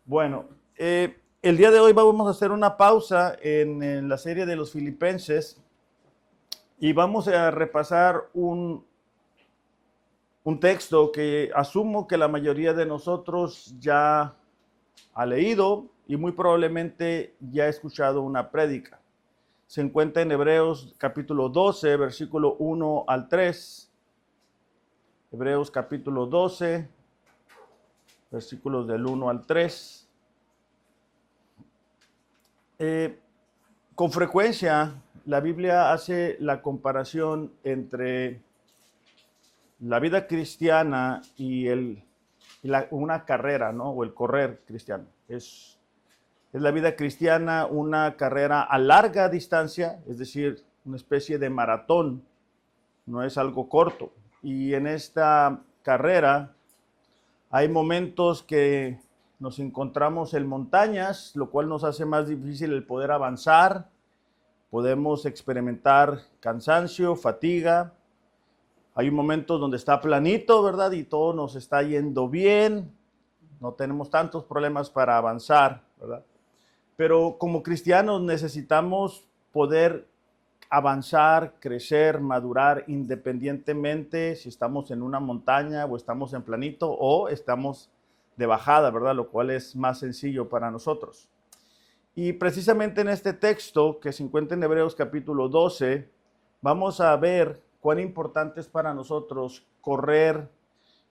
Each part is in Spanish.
Bueno, el día de hoy vamos a hacer una pausa en la serie de los Filipenses y vamos a repasar un texto que asumo que la mayoría de nosotros ya ha leído y muy probablemente ya ha escuchado una prédica. Se encuentra en Hebreos capítulo 12, versículo 1 al 3. Hebreos capítulo 12, versículos del 1 al 3. Con frecuencia, la Biblia hace la comparación entre la vida cristiana y una carrera, ¿no? O el correr cristiano. Es la vida cristiana una carrera a larga distancia, es decir, una especie de maratón, no es algo corto. Y en esta carrera hay momentos que nos encontramos en montañas, lo cual nos hace más difícil el poder avanzar. Podemos experimentar cansancio, fatiga. Hay momentos donde está planito, ¿verdad? Y todo nos está yendo bien. No tenemos tantos problemas para avanzar, ¿verdad? Pero como cristianos necesitamos poder avanzar, crecer, madurar independientemente si estamos en una montaña o estamos en planito o estamos de bajada, ¿verdad? Lo cual es más sencillo para nosotros. Y precisamente en este texto que se encuentra en Hebreos capítulo 12, vamos a ver cuán importante es para nosotros correr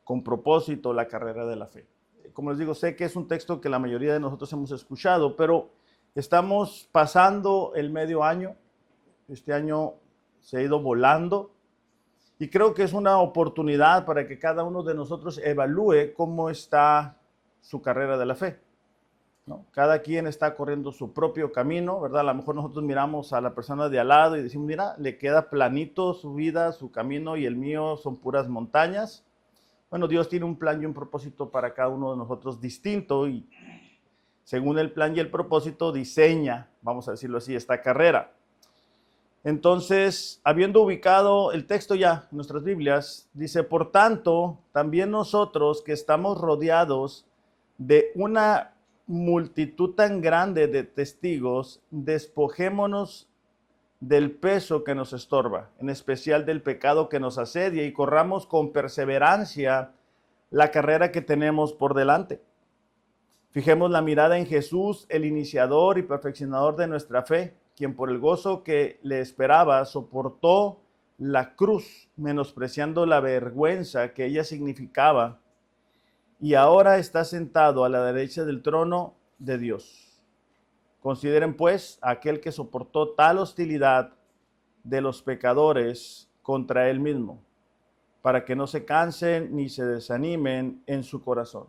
con propósito la carrera de la fe. Como les digo, sé que es un texto que la mayoría de nosotros hemos escuchado, pero estamos pasando el medio año. Este año se ha ido volando y creo que es una oportunidad para que cada uno de nosotros evalúe cómo está su carrera de la fe, ¿no? Cada quien está corriendo su propio camino, ¿verdad? A lo mejor nosotros miramos a la persona de al lado y decimos, mira, le queda planito su vida, su camino, y el mío son puras montañas. Bueno, Dios tiene un plan y un propósito para cada uno de nosotros distinto, y según el plan y el propósito diseña, vamos a decirlo así, esta carrera. Entonces, habiendo ubicado el texto ya en nuestras Biblias, dice, por tanto, también nosotros que estamos rodeados de una multitud tan grande de testigos, despojémonos del peso que nos estorba, en especial del pecado que nos asedia, y corramos con perseverancia la carrera que tenemos por delante. Fijemos la mirada en Jesús, el iniciador y perfeccionador de nuestra fe, quien por el gozo que le esperaba soportó la cruz, menospreciando la vergüenza que ella significaba, y ahora está sentado a la derecha del trono de Dios. Consideren pues a aquel que soportó tal hostilidad de los pecadores contra él mismo, para que no se cansen ni se desanimen en su corazón.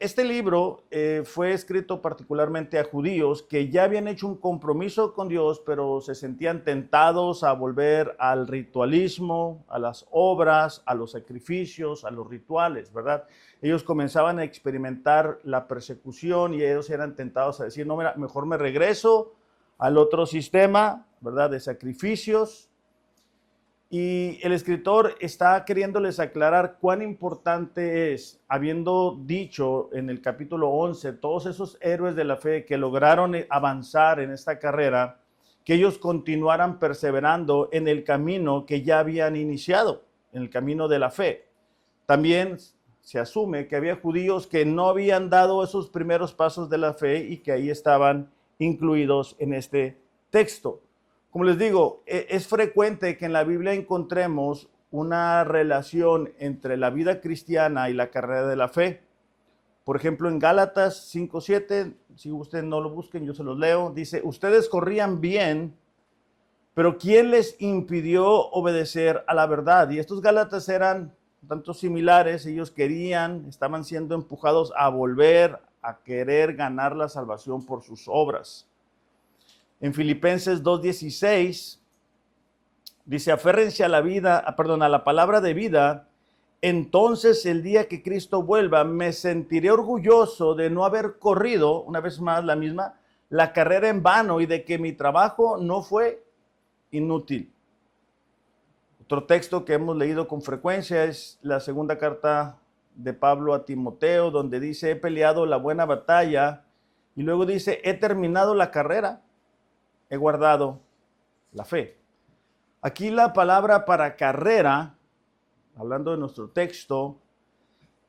Este libro fue escrito particularmente a judíos que ya habían hecho un compromiso con Dios, pero se sentían tentados a volver al ritualismo, a las obras, a los sacrificios, a los rituales, ¿verdad? Ellos comenzaban a experimentar la persecución y ellos eran tentados a decir, no, mira, mejor me regreso al otro sistema, ¿verdad? De sacrificios. Y el escritor está queriéndoles aclarar cuán importante es, habiendo dicho en el capítulo 11, todos esos héroes de la fe que lograron avanzar en esta carrera, que ellos continuaran perseverando en el camino que ya habían iniciado, en el camino de la fe. También se asume que había judíos que no habían dado esos primeros pasos de la fe y que ahí estaban incluidos en este texto. Como les digo, es frecuente que en la Biblia encontremos una relación entre la vida cristiana y la carrera de la fe. Por ejemplo, en Gálatas 5:7, si ustedes no lo busquen, yo se los leo, dice, ustedes corrían bien, pero ¿quién les impidió obedecer a la verdad? Y estos Gálatas eran tanto similares, ellos estaban siendo empujados a volver a querer ganar la salvación por sus obras. En Filipenses 2:16 dice, aférrense a a la palabra de vida, entonces el día que Cristo vuelva me sentiré orgulloso de no haber corrido, una vez más la carrera en vano, y de que mi trabajo no fue inútil. Otro texto que hemos leído con frecuencia es la segunda carta de Pablo a Timoteo, donde dice, he peleado la buena batalla, y luego dice, he terminado la carrera, he guardado la fe. Aquí la palabra para carrera, hablando de nuestro texto,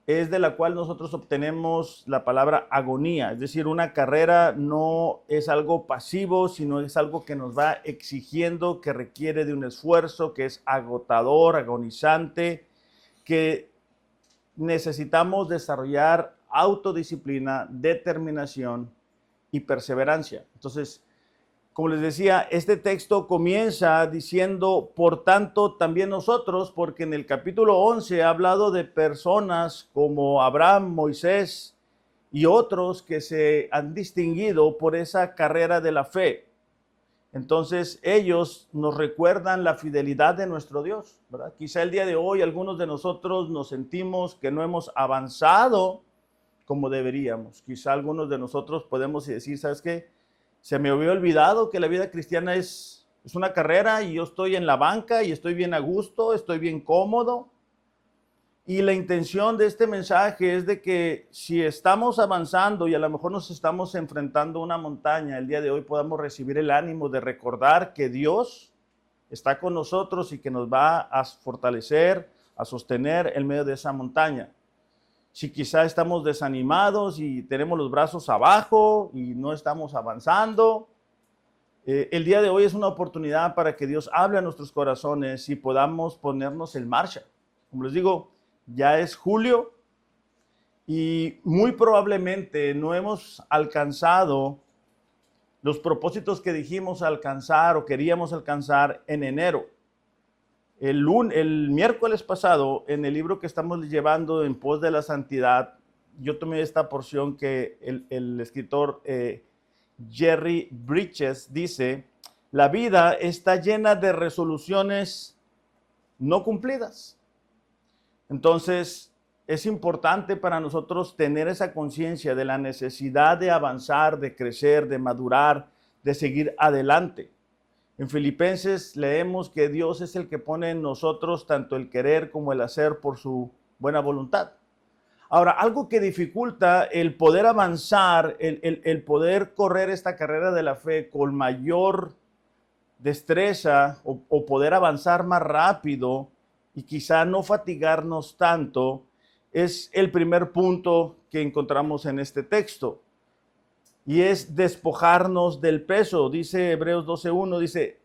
es de la cual nosotros obtenemos la palabra agonía, es decir, una carrera no es algo pasivo, sino es algo que nos va exigiendo, que requiere de un esfuerzo, que es agotador, agonizante, que necesitamos desarrollar autodisciplina, determinación y perseverancia. Entonces, como les decía, este texto comienza diciendo, por tanto, también nosotros, porque en el capítulo 11 ha hablado de personas como Abraham, Moisés y otros que se han distinguido por esa carrera de la fe. Entonces, ellos nos recuerdan la fidelidad de nuestro Dios, ¿verdad? Quizá el día de hoy algunos de nosotros nos sentimos que no hemos avanzado como deberíamos. Quizá algunos de nosotros podemos decir, ¿sabes qué? Se me había olvidado que la vida cristiana es una carrera y yo estoy en la banca y estoy bien a gusto, estoy bien cómodo. Y la intención de este mensaje es de que si estamos avanzando y a lo mejor nos estamos enfrentando a una montaña, el día de hoy podamos recibir el ánimo de recordar que Dios está con nosotros y que nos va a fortalecer, a sostener en medio de esa montaña. Si quizá estamos desanimados y tenemos los brazos abajo y no estamos avanzando, el día de hoy es una oportunidad para que Dios hable a nuestros corazones y podamos ponernos en marcha. Como les digo, ya es julio y muy probablemente no hemos alcanzado los propósitos que dijimos alcanzar o queríamos alcanzar en enero. El miércoles pasado, en el libro que estamos llevando en pos de la santidad, yo tomé esta porción que el escritor Jerry Bridges dice, la vida está llena de resoluciones no cumplidas. Entonces, es importante para nosotros tener esa conciencia de la necesidad de avanzar, de crecer, de madurar, de seguir adelante. En Filipenses leemos que Dios es el que pone en nosotros tanto el querer como el hacer por su buena voluntad. Ahora, algo que dificulta el poder avanzar, el poder correr esta carrera de la fe con mayor destreza o poder avanzar más rápido y quizá no fatigarnos tanto, es el primer punto que encontramos en este texto. Y es despojarnos del peso. Dice Hebreos 12:1, dice,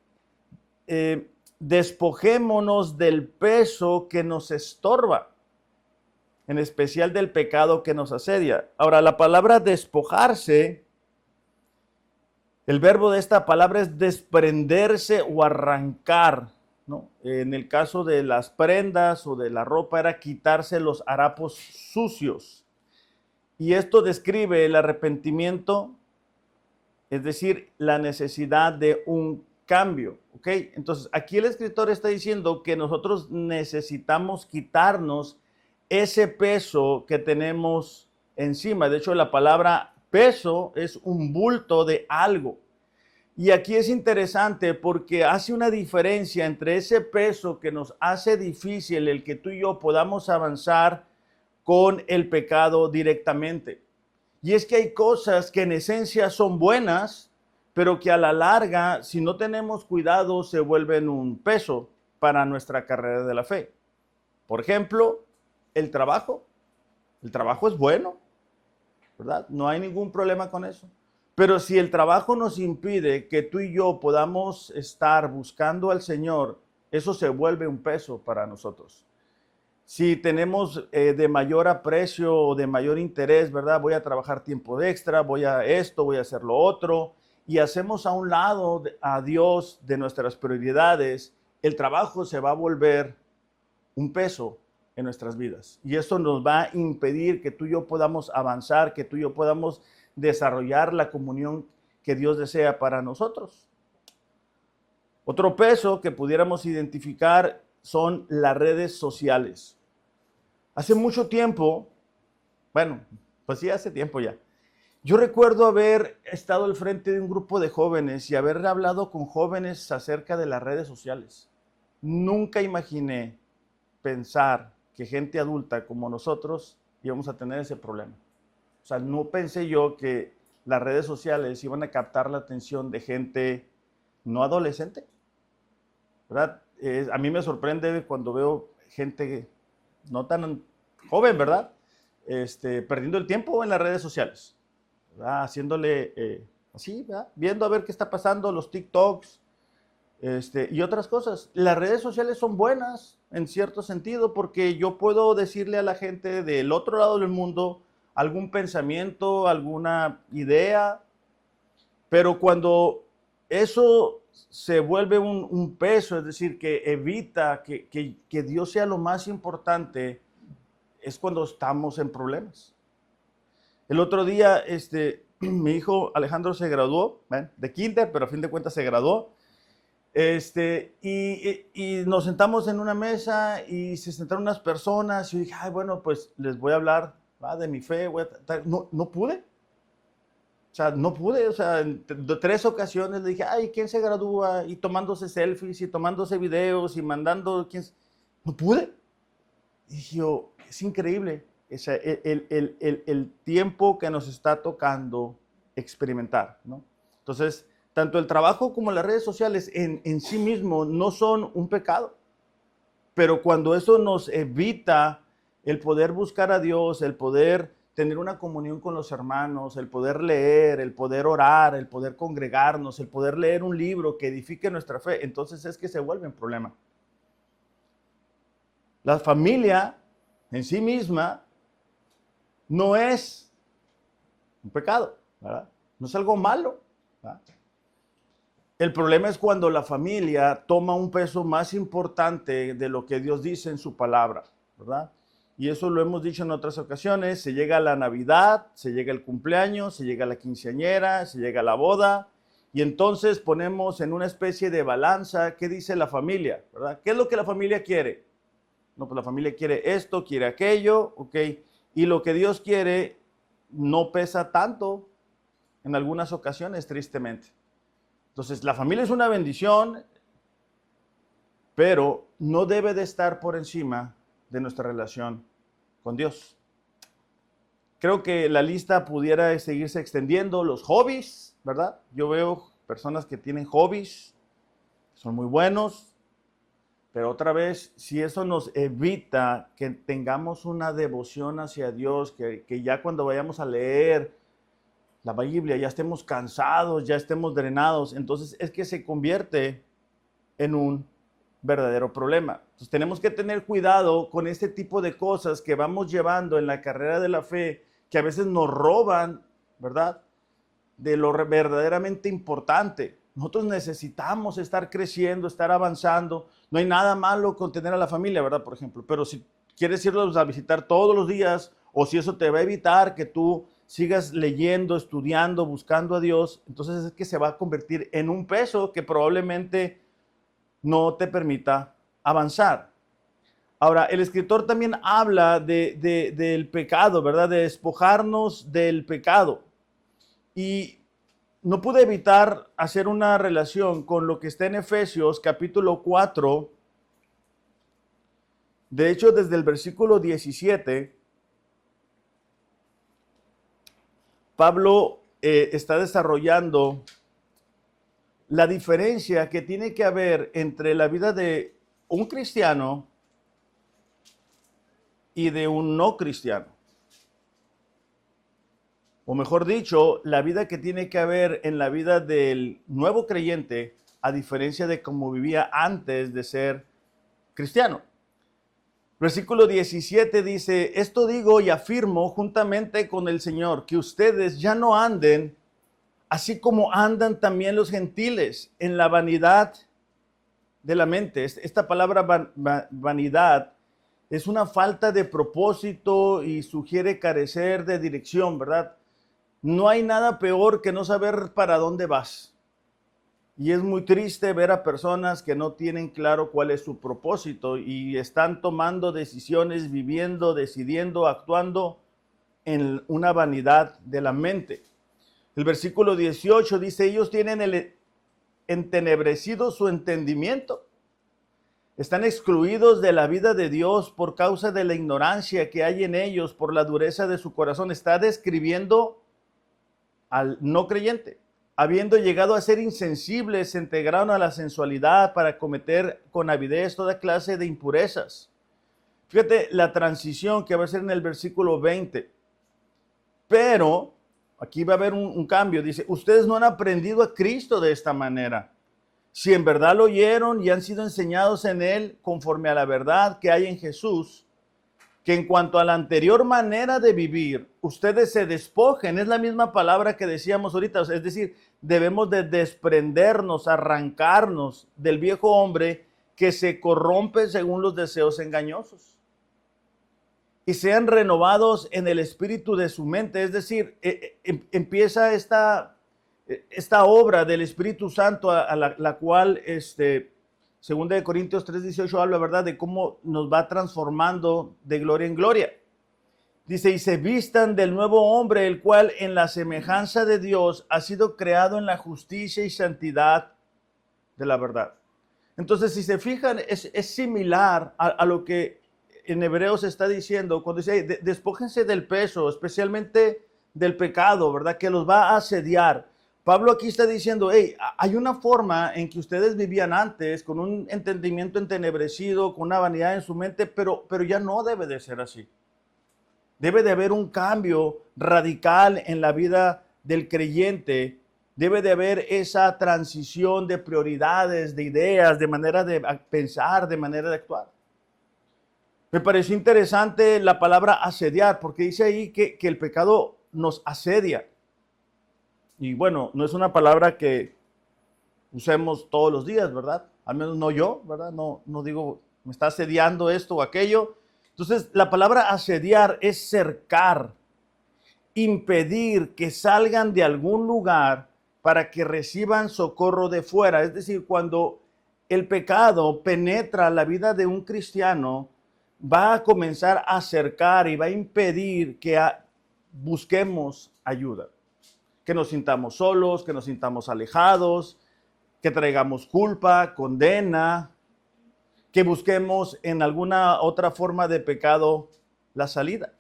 despojémonos del peso que nos estorba, en especial del pecado que nos asedia. Ahora, la palabra despojarse, el verbo de esta palabra es desprenderse o arrancar, ¿no? En el caso de las prendas o de la ropa era quitarse los harapos sucios. Y esto describe el arrepentimiento, es decir, la necesidad de un cambio, ¿ok? Entonces, aquí el escritor está diciendo que nosotros necesitamos quitarnos ese peso que tenemos encima. De hecho, la palabra peso es un bulto de algo. Y aquí es interesante porque hace una diferencia entre ese peso que nos hace difícil el que tú y yo podamos avanzar con el pecado directamente. Y es que hay cosas que en esencia son buenas, pero que a la larga, si no tenemos cuidado, se vuelven un peso para nuestra carrera de la fe. Por ejemplo, el trabajo. El trabajo es bueno, ¿verdad? No hay ningún problema con eso. Pero si el trabajo nos impide que tú y yo podamos estar buscando al Señor, eso se vuelve un peso para nosotros. Si tenemos de mayor aprecio o de mayor interés, ¿verdad? Voy a trabajar tiempo extra, voy a esto, voy a hacer lo otro, y hacemos a un lado a Dios de nuestras prioridades, el trabajo se va a volver un peso en nuestras vidas. Y esto nos va a impedir que tú y yo podamos avanzar, que tú y yo podamos desarrollar la comunión que Dios desea para nosotros. Otro peso que pudiéramos identificar son las redes sociales. Hace mucho tiempo, bueno, pues sí, hace tiempo ya, yo recuerdo haber estado al frente de un grupo de jóvenes y haber hablado con jóvenes acerca de las redes sociales. Nunca imaginé pensar que gente adulta como nosotros íbamos a tener ese problema. O sea, no pensé yo que las redes sociales iban a captar la atención de gente no adolescente, ¿verdad? A mí me sorprende cuando veo gente no tan joven, ¿verdad? Perdiendo el tiempo en las redes sociales, ¿verdad? Haciéndole así, ¿verdad? Viendo a ver qué está pasando, los TikToks, y otras cosas. Las redes sociales son buenas en cierto sentido porque yo puedo decirle a la gente del otro lado del mundo algún pensamiento, alguna idea, pero cuando eso se vuelve un peso, es decir, que evita que Dios sea lo más importante, es cuando estamos en problemas. El otro día, mi hijo Alejandro se graduó, ¿ven? De kinder, pero a fin de cuentas se graduó. Y nos sentamos en una mesa y se sentaron unas personas y yo dije, ay, bueno, pues les voy a hablar, ¿va? De mi fe. No pude. O sea, no pude. O sea, en 3 ocasiones le dije, ay, ¿quién se gradúa? Y tomándose selfies y tomándose videos y mandando, no pude. Y dije yo, es increíble. O sea, el tiempo que nos está tocando experimentar, ¿no? Entonces, tanto el trabajo como las redes sociales en sí mismo no son un pecado, pero cuando eso nos evita el poder buscar a Dios, el poder tener una comunión con los hermanos, el poder leer, el poder orar, el poder congregarnos, el poder leer un libro que edifique nuestra fe, entonces es que se vuelve un problema. La familia en sí misma no es un pecado, ¿verdad? No es algo malo, ¿verdad? El problema es cuando la familia toma un peso más importante de lo que Dios dice en su palabra, ¿verdad? Y eso lo hemos dicho en otras ocasiones. Se llega a la Navidad, se llega el cumpleaños, se llega a la quinceañera, se llega a la boda, y entonces ponemos en una especie de balanza qué dice la familia, ¿verdad? ¿Qué es lo que la familia quiere? No, pues la familia quiere esto, quiere aquello, ok. Y lo que Dios quiere no pesa tanto en algunas ocasiones, tristemente. Entonces, la familia es una bendición, pero no debe de estar por encima de nuestra relación con Dios. Creo que la lista pudiera seguirse extendiendo. Los hobbies, ¿verdad? Yo veo personas que tienen hobbies, son muy buenos, pero otra vez, si eso nos evita que tengamos una devoción hacia Dios, que ya cuando vayamos a leer la Biblia ya estemos cansados, ya estemos drenados, entonces es que se convierte en un verdadero problema. Entonces tenemos que tener cuidado con este tipo de cosas que vamos llevando en la carrera de la fe, que a veces nos roban, ¿verdad? De lo verdaderamente importante. Nosotros necesitamos estar creciendo, estar avanzando. No hay nada malo con tener a la familia, ¿verdad? Por ejemplo, pero si quieres irlos a visitar todos los días, o si eso te va a evitar que tú sigas leyendo, estudiando, buscando a Dios, entonces es que se va a convertir en un peso que probablemente no te permita avanzar. Ahora, el escritor también habla del pecado, ¿verdad? De despojarnos del pecado. Y no pude evitar hacer una relación con lo que está en Efesios capítulo 4. De hecho, desde el versículo 17, Pablo está desarrollando la diferencia que tiene que haber entre la vida de un cristiano y de un no cristiano. O mejor dicho, la vida que tiene que haber en la vida del nuevo creyente, a diferencia de cómo vivía antes de ser cristiano. Versículo 17 dice, esto digo y afirmo juntamente con el Señor, que ustedes ya no anden así como andan también los gentiles en la vanidad de la mente. Esta palabra vanidad es una falta de propósito y sugiere carecer de dirección, ¿verdad? No hay nada peor que no saber para dónde vas. Y es muy triste ver a personas que no tienen claro cuál es su propósito y están tomando decisiones, viviendo, decidiendo, actuando en una vanidad de la mente. El versículo 18 dice, ellos tienen entenebrecido su entendimiento. Están excluidos de la vida de Dios por causa de la ignorancia que hay en ellos, por la dureza de su corazón. Está describiendo al no creyente. Habiendo llegado a ser insensibles, se entregaron a la sensualidad para cometer con avidez toda clase de impurezas. Fíjate la transición que va a ser en el versículo 20. Pero, aquí va a haber un cambio. Dice, ustedes no han aprendido a Cristo de esta manera. Si en verdad lo oyeron y han sido enseñados en Él conforme a la verdad que hay en Jesús, que en cuanto a la anterior manera de vivir, ustedes se despojen. Es la misma palabra que decíamos ahorita. Es decir, debemos de desprendernos, arrancarnos del viejo hombre que se corrompe según los deseos engañosos. Y sean renovados en el espíritu de su mente. Es decir, empieza esta obra del Espíritu Santo a la cual, segunda de Corintios 3:18 habla, ¿verdad?, de cómo nos va transformando de gloria en gloria. Dice, y se vistan del nuevo hombre, el cual en la semejanza de Dios ha sido creado en la justicia y santidad de la verdad. Entonces, si se fijan, es similar a lo que en Hebreos está diciendo, cuando dice, despójense del peso, especialmente del pecado, ¿verdad?, que los va a asediar. Pablo aquí está diciendo, hey, hay una forma en que ustedes vivían antes, con un entendimiento entenebrecido, con una vanidad en su mente, pero ya no debe de ser así. Debe de haber un cambio radical en la vida del creyente. Debe de haber esa transición de prioridades, de ideas, de manera de pensar, de manera de actuar. Me pareció interesante la palabra asediar, porque dice ahí que el pecado nos asedia. Y bueno, no es una palabra que usemos todos los días, ¿verdad? Al menos no yo, ¿verdad? No digo, me está asediando esto o aquello. Entonces, la palabra asediar es cercar, impedir que salgan de algún lugar para que reciban socorro de fuera. Es decir, cuando el pecado penetra la vida de un cristiano, va a comenzar a cercar y va a impedir que busquemos ayuda. Que nos sintamos solos, que nos sintamos alejados, que traigamos culpa, condena, que busquemos en alguna otra forma de pecado la salida.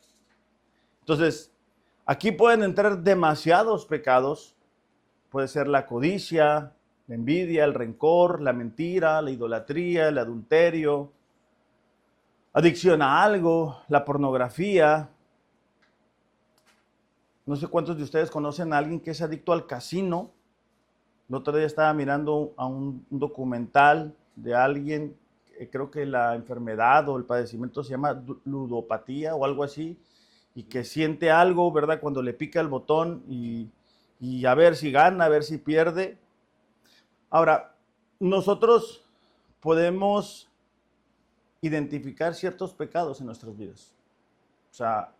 Entonces, aquí pueden entrar demasiados pecados. Puede ser la codicia, la envidia, el rencor, la mentira, la idolatría, el adulterio, adicción a algo, la pornografía. No sé cuántos de ustedes conocen a alguien que es adicto al casino. El otro día estaba mirando a un documental de alguien, creo que la enfermedad o el padecimiento se llama ludopatía o algo así, y que siente algo, ¿verdad?, cuando le pica el botón y a ver si gana, a ver si pierde. Ahora, nosotros podemos identificar ciertos pecados en nuestras vidas. O sea,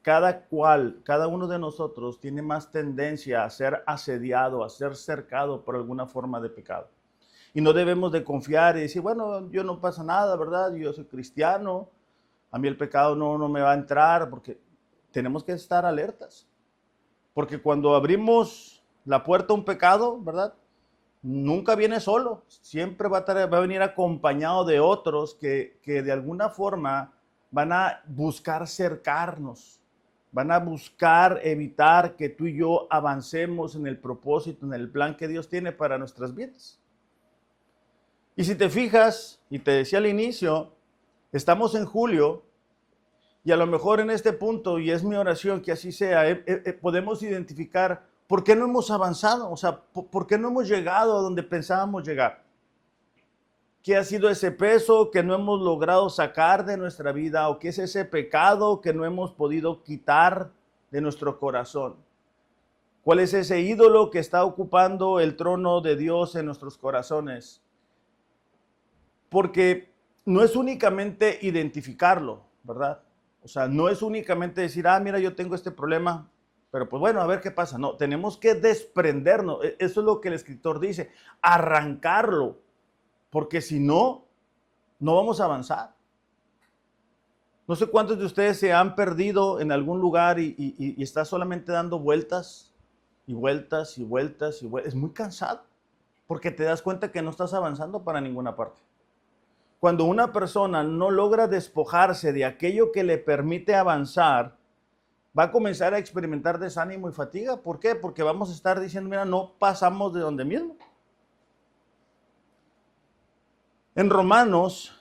cada uno de nosotros tiene más tendencia a ser asediado, a ser cercado por alguna forma de pecado. Y no debemos de confiar y decir, bueno, yo no pasa nada, ¿verdad? Yo soy cristiano, a mí el pecado no me va a entrar, porque tenemos que estar alertas. Porque cuando abrimos la puerta a un pecado, ¿verdad?, nunca viene solo, siempre va a venir acompañado de otros que de alguna forma van a buscar cercarnos. Van a buscar evitar que tú y yo avancemos en el propósito, en el plan que Dios tiene para nuestras vidas. Y si te fijas, y te decía al inicio, estamos en julio, y a lo mejor en este punto, y es mi oración que así sea, podemos identificar por qué no hemos avanzado, o sea, por qué no hemos llegado a donde pensábamos llegar. ¿Qué ha sido ese peso que no hemos logrado sacar de nuestra vida? ¿O qué es ese pecado que no hemos podido quitar de nuestro corazón? ¿Cuál es ese ídolo que está ocupando el trono de Dios en nuestros corazones? Porque no es únicamente identificarlo, ¿verdad? O sea, no es únicamente decir, mira, yo tengo este problema, pero pues bueno, a ver qué pasa. No, tenemos que desprendernos. Eso es lo que el escritor dice, arrancarlo. Porque si no, no vamos a avanzar. No sé cuántos de ustedes se han perdido en algún lugar y está solamente dando vueltas y vueltas y vueltas y vueltas. Es muy cansado porque te das cuenta que no estás avanzando para ninguna parte. Cuando una persona no logra despojarse de aquello que le permite avanzar, va a comenzar a experimentar desánimo y fatiga. ¿Por qué? Porque vamos a estar diciendo, mira, no pasamos de donde mismo. En Romanos,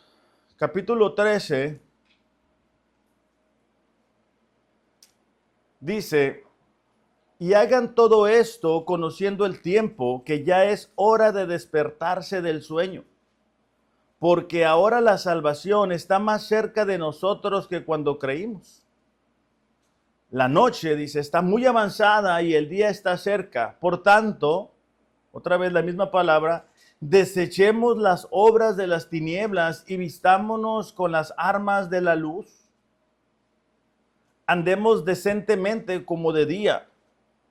capítulo 13, dice, y hagan todo esto conociendo el tiempo, que ya es hora de despertarse del sueño. Porque ahora la salvación está más cerca de nosotros que cuando creímos. La noche, dice, está muy avanzada y el día está cerca. Por tanto, otra vez la misma palabra, desechemos las obras de las tinieblas y vistámonos con las armas de la luz. Andemos decentemente como de día,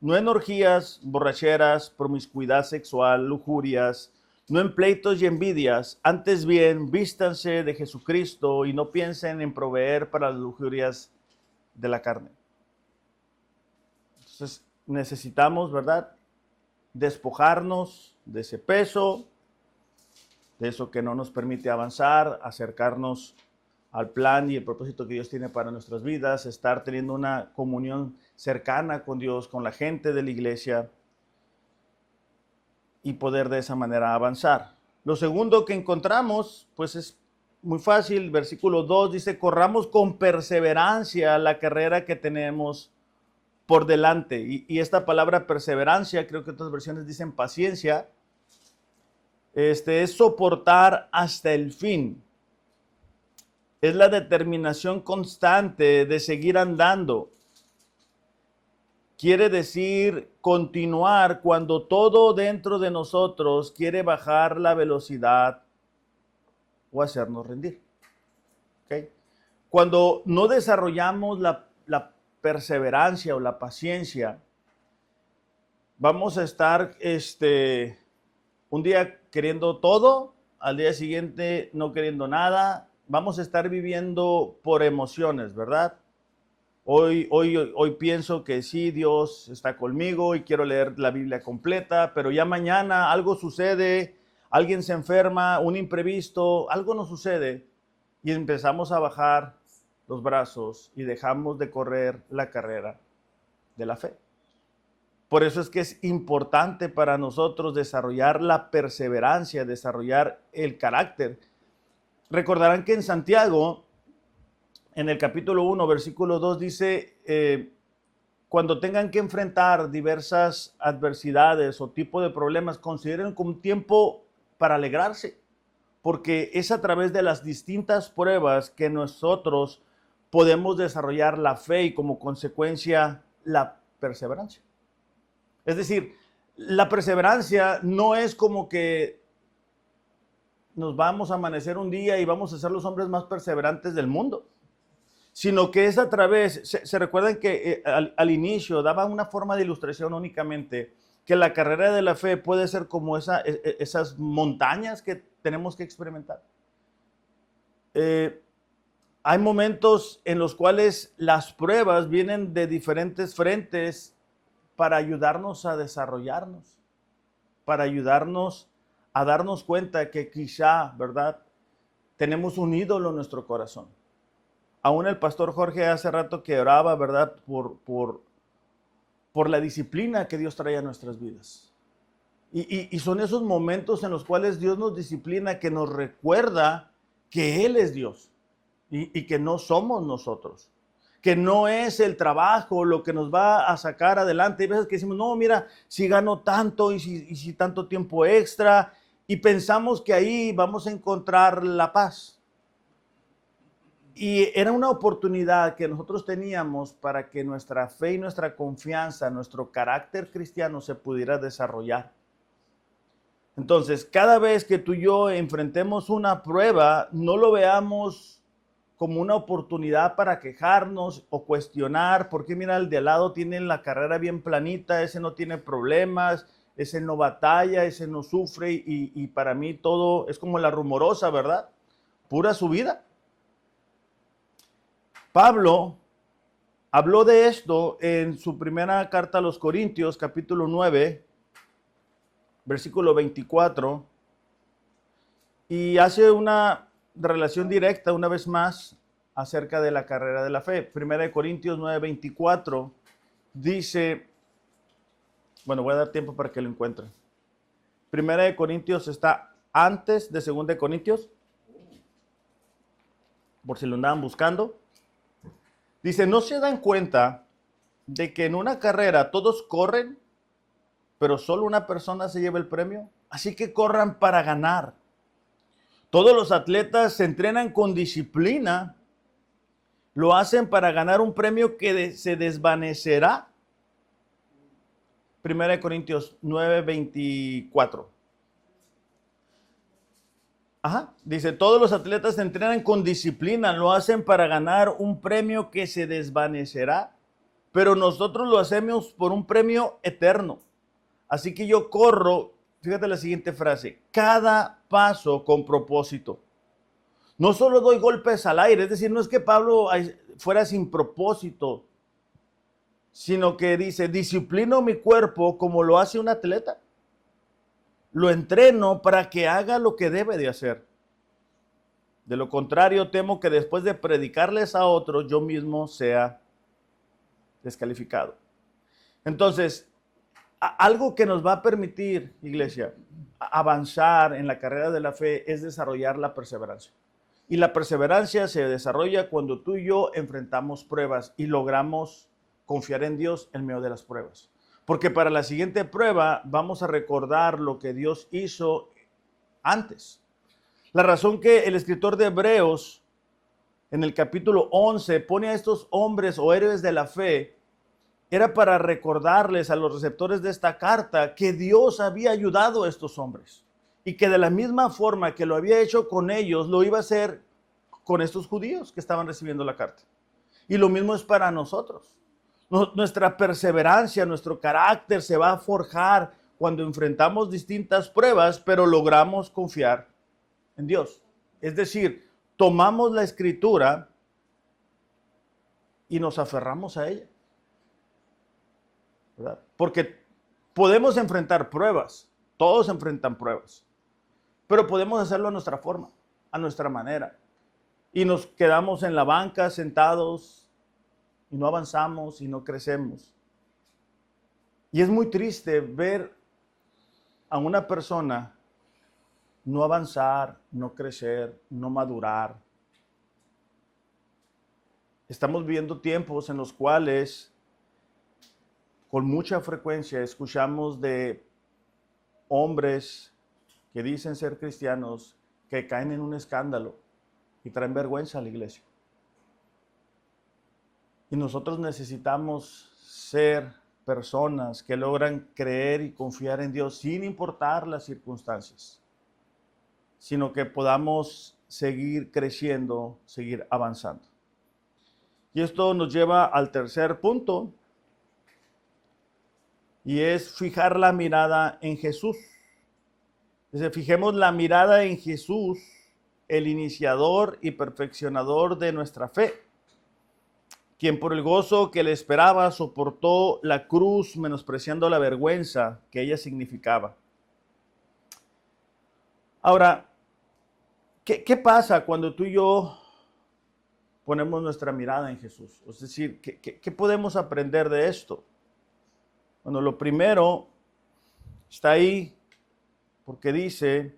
no en orgías, borracheras, promiscuidad sexual, lujurias, no en pleitos y envidias, antes bien, vístanse de Jesucristo y no piensen en proveer para las lujurias de la carne. Entonces, necesitamos, ¿verdad?, despojarnos de ese peso, de eso que no nos permite avanzar, acercarnos al plan y el propósito que Dios tiene para nuestras vidas, estar teniendo una comunión cercana con Dios, con la gente de la iglesia y poder de esa manera avanzar. Lo segundo que encontramos, pues es muy fácil, versículo 2 dice, corramos con perseverancia la carrera que tenemos por delante. Y esta palabra perseverancia, creo que otras versiones dicen paciencia, es soportar hasta el fin. Es la determinación constante de seguir andando. Quiere decir continuar cuando todo dentro de nosotros quiere bajar la velocidad o hacernos rendir. ¿Okay? Cuando no desarrollamos la perseverancia o la paciencia, vamos a estar un día queriendo todo, al día siguiente no queriendo nada. Vamos a estar viviendo por emociones, ¿verdad? Hoy pienso que sí, Dios está conmigo y quiero leer la Biblia completa, pero ya mañana algo sucede, alguien se enferma, un imprevisto, algo nos sucede y empezamos a bajar los brazos y dejamos de correr la carrera de la fe. Por eso es que es importante para nosotros desarrollar la perseverancia, desarrollar el carácter. Recordarán que en Santiago, en el capítulo 1, versículo 2, dice, cuando tengan que enfrentar diversas adversidades o tipo de problemas, consideren como un tiempo para alegrarse, porque es a través de las distintas pruebas que nosotros podemos desarrollar la fe y como consecuencia la perseverancia. Es decir, la perseverancia no es como que nos vamos a amanecer un día y vamos a ser los hombres más perseverantes del mundo, sino que es a través, se recuerdan que al inicio daba una forma de ilustración únicamente, que la carrera de la fe puede ser como esas montañas que tenemos que experimentar. Hay momentos en los cuales las pruebas vienen de diferentes frentes para ayudarnos a desarrollarnos, para ayudarnos a darnos cuenta que quizá, ¿verdad?, tenemos un ídolo en nuestro corazón. Aún el pastor Jorge hace rato que oraba, ¿verdad?, por la disciplina que Dios trae a nuestras vidas. Y son esos momentos en los cuales Dios nos disciplina, que nos recuerda que Él es Dios y que no somos nosotros, que no es el trabajo lo que nos va a sacar adelante. Hay veces que decimos, no, mira, si gano tanto y si tanto tiempo extra, y pensamos que ahí vamos a encontrar la paz. Y era una oportunidad que nosotros teníamos para que nuestra fe y nuestra confianza, nuestro carácter cristiano se pudiera desarrollar. Entonces, cada vez que tú y yo enfrentemos una prueba, no lo veamos como una oportunidad para quejarnos o cuestionar, porque mira, el de al lado tiene la carrera bien planita, ese no tiene problemas, ese no batalla, ese no sufre, y para mí todo es como la rumorosa, ¿verdad? Pura subida. Pablo habló de esto en su primera carta a los Corintios, capítulo 9, versículo 24, y hace una relación directa, una vez más, acerca de la carrera de la fe. 1 Corintios 9:24 dice, bueno, voy a dar tiempo para que lo encuentren. 1 Corintios está antes de 2 Corintios, por si lo andaban buscando. Dice, ¿no se dan cuenta de que en una carrera todos corren, pero solo una persona se lleva el premio? Así que corran para ganar. Todos los atletas se entrenan con disciplina, lo hacen para ganar un premio que se desvanecerá. 1 Corintios 9:24. Dice, todos los atletas se entrenan con disciplina, lo hacen para ganar un premio que se desvanecerá, pero nosotros lo hacemos por un premio eterno. Así que yo corro, fíjate la siguiente frase, cada paso con propósito. No solo doy golpes al aire, es decir, no es que Pablo fuera sin propósito, sino que dice, disciplino mi cuerpo como lo hace un atleta. Lo entreno para que haga lo que debe de hacer. De lo contrario, temo que después de predicarles a otros, yo mismo sea descalificado. Entonces, algo que nos va a permitir, iglesia, avanzar en la carrera de la fe es desarrollar la perseverancia. Y la perseverancia se desarrolla cuando tú y yo enfrentamos pruebas y logramos confiar en Dios en medio de las pruebas. Porque para la siguiente prueba vamos a recordar lo que Dios hizo antes. La razón que el escritor de Hebreos en el capítulo 11 pone a estos hombres o héroes de la fe era para recordarles a los receptores de esta carta que Dios había ayudado a estos hombres y que de la misma forma que lo había hecho con ellos, lo iba a hacer con estos judíos que estaban recibiendo la carta. Y lo mismo es para nosotros. Nuestra perseverancia, nuestro carácter se va a forjar cuando enfrentamos distintas pruebas, pero logramos confiar en Dios. Es decir, tomamos la escritura y nos aferramos a ella, ¿verdad? Porque podemos enfrentar pruebas, todos enfrentan pruebas, pero podemos hacerlo a nuestra forma, a nuestra manera. Y nos quedamos en la banca sentados y no avanzamos y no crecemos. Y es muy triste ver a una persona no avanzar, no crecer, no madurar. Estamos viviendo tiempos en los cuales con mucha frecuencia escuchamos de hombres que dicen ser cristianos que caen en un escándalo y traen vergüenza a la iglesia. Y nosotros necesitamos ser personas que logran creer y confiar en Dios sin importar las circunstancias, sino que podamos seguir creciendo, seguir avanzando. Y esto nos lleva al tercer punto, y es fijar la mirada en Jesús. Dice, fijemos la mirada en Jesús, el iniciador y perfeccionador de nuestra fe, quien por el gozo que le esperaba soportó la cruz, menospreciando la vergüenza que ella significaba. Ahora, ¿qué pasa cuando tú y yo ponemos nuestra mirada en Jesús? Es decir, ¿qué podemos aprender de esto? Bueno, lo primero está ahí porque dice,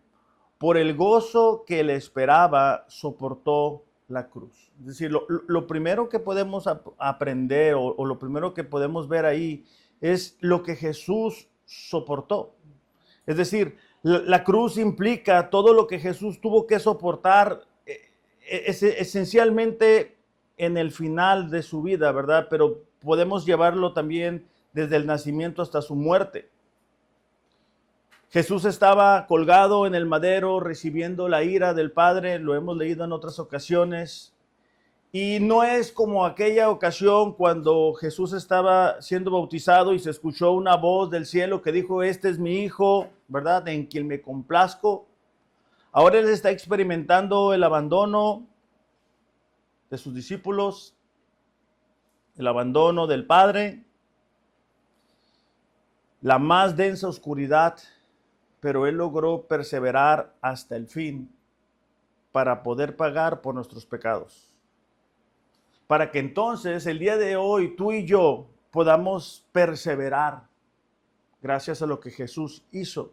por el gozo que le esperaba, soportó la cruz. Es decir, lo primero que podemos aprender o lo primero que podemos ver ahí es lo que Jesús soportó. Es decir, la cruz implica todo lo que Jesús tuvo que soportar esencialmente en el final de su vida, ¿verdad? Pero podemos llevarlo también desde el nacimiento hasta su muerte. Jesús estaba colgado en el madero recibiendo la ira del Padre, lo hemos leído en otras ocasiones. Y no es como aquella ocasión cuando Jesús estaba siendo bautizado y se escuchó una voz del cielo que dijo, este es mi hijo, ¿verdad? En quien me complazco. Ahora él está experimentando el abandono de sus discípulos, el abandono del Padre, la más densa oscuridad, pero él logró perseverar hasta el fin. para poder pagar por nuestros pecados. Para que entonces el día de hoy tú y yo podamos perseverar gracias a lo que Jesús hizo.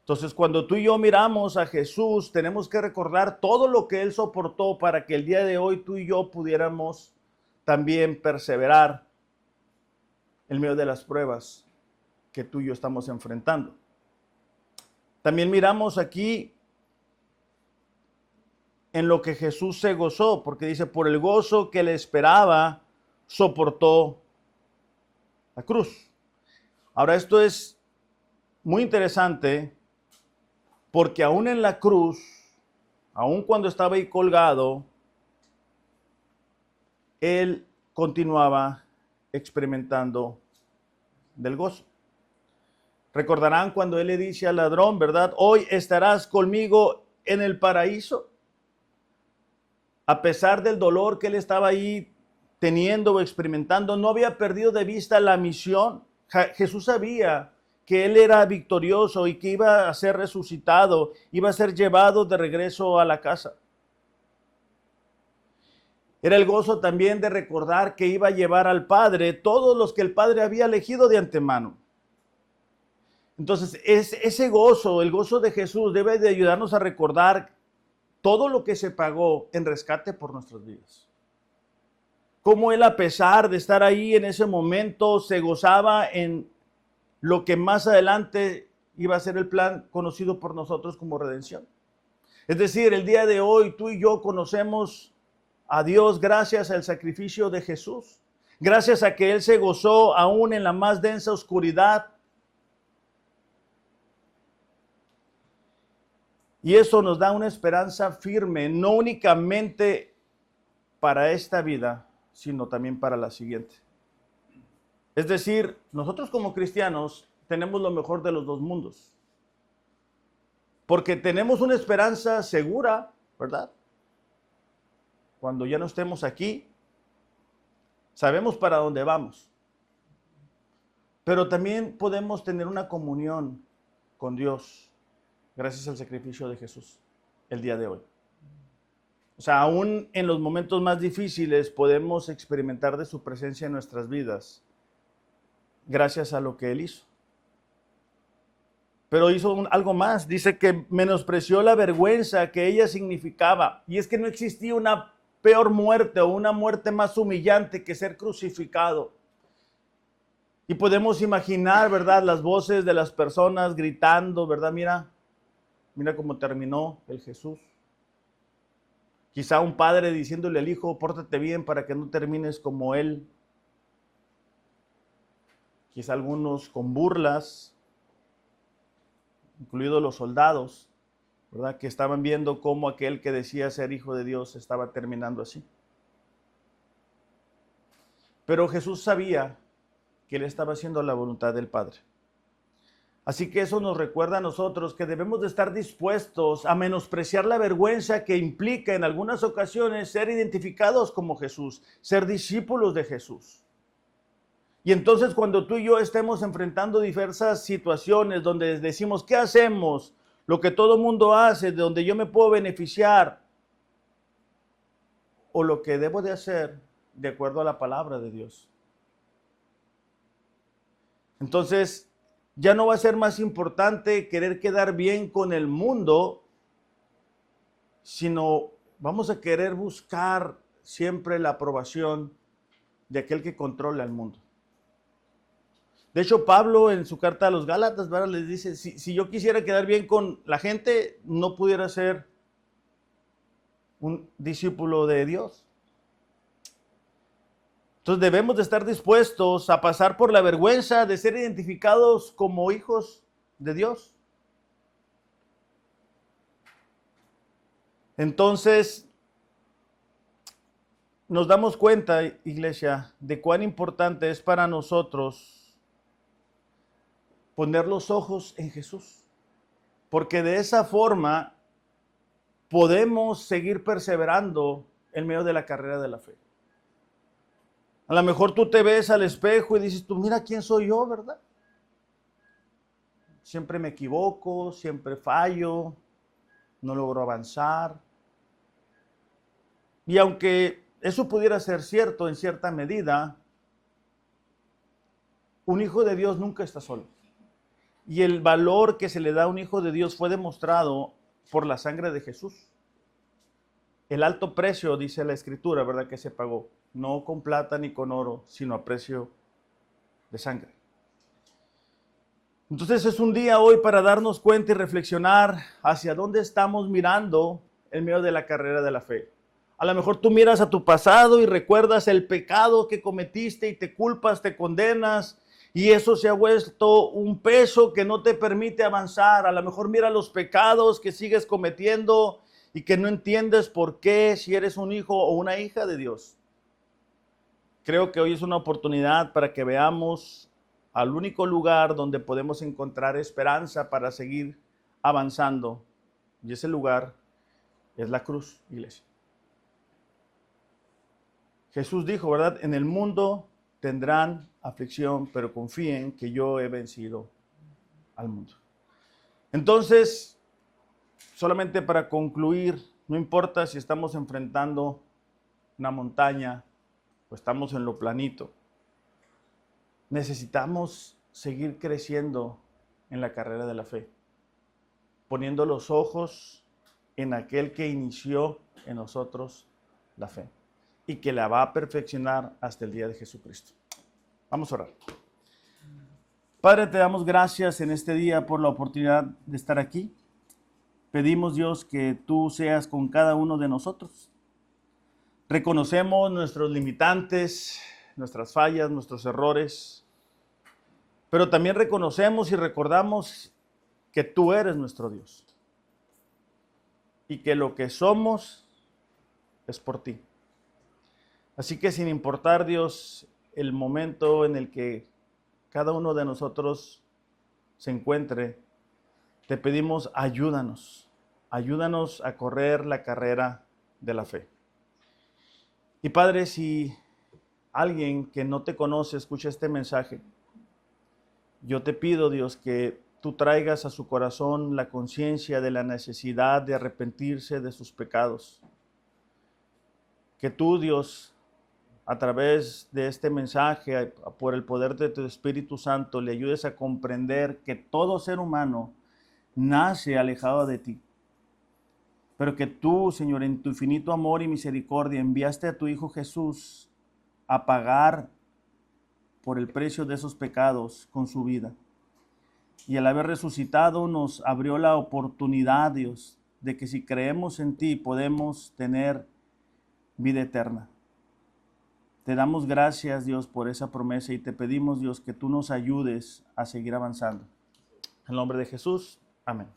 Entonces, cuando tú y yo miramos a Jesús, tenemos que recordar todo lo que Él soportó para que el día de hoy tú y yo pudiéramos también perseverar en medio de las pruebas que tú y yo estamos enfrentando. También miramos aquí en lo que Jesús se gozó, porque dice, por el gozo que le esperaba, soportó la cruz. Ahora, esto es muy interesante, porque aún en la cruz, aún cuando estaba ahí colgado, Él continuaba experimentando del gozo. Recordarán cuando Él le dice al ladrón, ¿verdad? Hoy estarás conmigo en el paraíso. A pesar del dolor que Él estaba ahí teniendo o experimentando, no había perdido de vista la misión. Jesús sabía que Él era victorioso y que iba a ser resucitado, iba a ser llevado de regreso a la casa. Era el gozo también de recordar que iba a llevar al Padre todos los que el Padre había elegido de antemano. Entonces, ese gozo, el gozo de Jesús, debe de ayudarnos a recordar todo lo que se pagó en rescate por nuestras vidas. Cómo Él, a pesar de estar ahí en ese momento, se gozaba en lo que más adelante iba a ser el plan conocido por nosotros como redención. Es decir, el día de hoy tú y yo conocemos a Dios gracias al sacrificio de Jesús, gracias a que Él se gozó aún en la más densa oscuridad. Y eso nos da una esperanza firme, no únicamente para esta vida, sino también para la siguiente. Es decir, nosotros como cristianos tenemos lo mejor de los dos mundos. Porque tenemos una esperanza segura, ¿verdad? Cuando ya no estemos aquí, sabemos para dónde vamos. Pero también podemos tener una comunión con Dios gracias al sacrificio de Jesús el día de hoy. O sea, aún en los momentos más difíciles podemos experimentar de su presencia en nuestras vidas gracias a lo que Él hizo. Pero hizo algo más. Dice que menospreció la vergüenza que ella significaba. Y es que no existía una peor muerte o una muerte más humillante que ser crucificado. Y podemos imaginar, ¿verdad? Las voces de las personas gritando, ¿verdad? Mira cómo terminó el Jesús. Quizá un padre diciéndole al hijo, pórtate bien para que no termines como él. Quizá algunos con burlas, incluidos los soldados, ¿verdad? Que estaban viendo cómo aquel que decía ser hijo de Dios estaba terminando así. Pero Jesús sabía que Él estaba haciendo la voluntad del Padre. Así que eso nos recuerda a nosotros que debemos de estar dispuestos a menospreciar la vergüenza que implica en algunas ocasiones ser identificados como Jesús, ser discípulos de Jesús. Y entonces cuando tú y yo estemos enfrentando diversas situaciones donde decimos, ¿qué hacemos? Lo que todo mundo hace, de donde yo me puedo beneficiar, o lo que debo de hacer de acuerdo a la palabra de Dios. Entonces, ya no va a ser más importante querer quedar bien con el mundo, sino vamos a querer buscar siempre la aprobación de aquel que controla el mundo. De hecho, Pablo en su carta a los Gálatas, ¿verdad? Les dice, si yo quisiera quedar bien con la gente, no pudiera ser un discípulo de Dios. Entonces debemos de estar dispuestos a pasar por la vergüenza de ser identificados como hijos de Dios. Entonces, nos damos cuenta, iglesia, de cuán importante es para nosotros poner los ojos en Jesús. Porque de esa forma podemos seguir perseverando en medio de la carrera de la fe. A lo mejor tú te ves al espejo y dices, tú mira quién soy yo, ¿verdad? Siempre me equivoco, siempre fallo, no logro avanzar. Y aunque eso pudiera ser cierto en cierta medida, un hijo de Dios nunca está solo. Y el valor que se le da a un hijo de Dios fue demostrado por la sangre de Jesús. El alto precio, dice la Escritura, ¿verdad?, que se pagó, no con plata ni con oro, sino a precio de sangre. Entonces es un día hoy para darnos cuenta y reflexionar hacia dónde estamos mirando en medio de la carrera de la fe. A lo mejor tú miras a tu pasado y recuerdas el pecado que cometiste y te culpas, te condenas, y eso se ha vuelto un peso que no te permite avanzar. A lo mejor mira los pecados que sigues cometiendo y que no entiendes por qué, si eres un hijo o una hija de Dios. Creo que hoy es una oportunidad para que veamos al único lugar donde podemos encontrar esperanza para seguir avanzando. Y ese lugar es la cruz, iglesia. Jesús dijo, ¿verdad? En el mundo tendrán aflicción, pero confíen que yo he vencido al mundo. Entonces, solamente para concluir, no importa si estamos enfrentando una montaña o estamos en lo planito, necesitamos seguir creciendo en la carrera de la fe, poniendo los ojos en aquel que inició en nosotros la fe y que la va a perfeccionar hasta el día de Jesucristo. Vamos a orar. Padre, te damos gracias en este día por la oportunidad de estar aquí. Pedimos, Dios, que tú seas con cada uno de nosotros. Reconocemos nuestros limitantes, nuestras fallas, nuestros errores, pero también reconocemos y recordamos que tú eres nuestro Dios y que lo que somos es por ti. Así que sin importar, Dios, el momento en el que cada uno de nosotros se encuentre, te pedimos ayúdanos a correr la carrera de la fe. Y Padre, si alguien que no te conoce escucha este mensaje, yo te pido, Dios, que tú traigas a su corazón la conciencia de la necesidad de arrepentirse de sus pecados. Que tú, Dios, a través de este mensaje, por el poder de tu Espíritu Santo, le ayudes a comprender que todo ser humano nace alejado de ti. Pero que tú, Señor, en tu infinito amor y misericordia, enviaste a tu Hijo Jesús a pagar por el precio de esos pecados con su vida. Y al haber resucitado nos abrió la oportunidad, Dios, de que si creemos en ti podemos tener vida eterna. Te damos gracias, Dios, por esa promesa y te pedimos, Dios, que tú nos ayudes a seguir avanzando. En el nombre de Jesús, amén.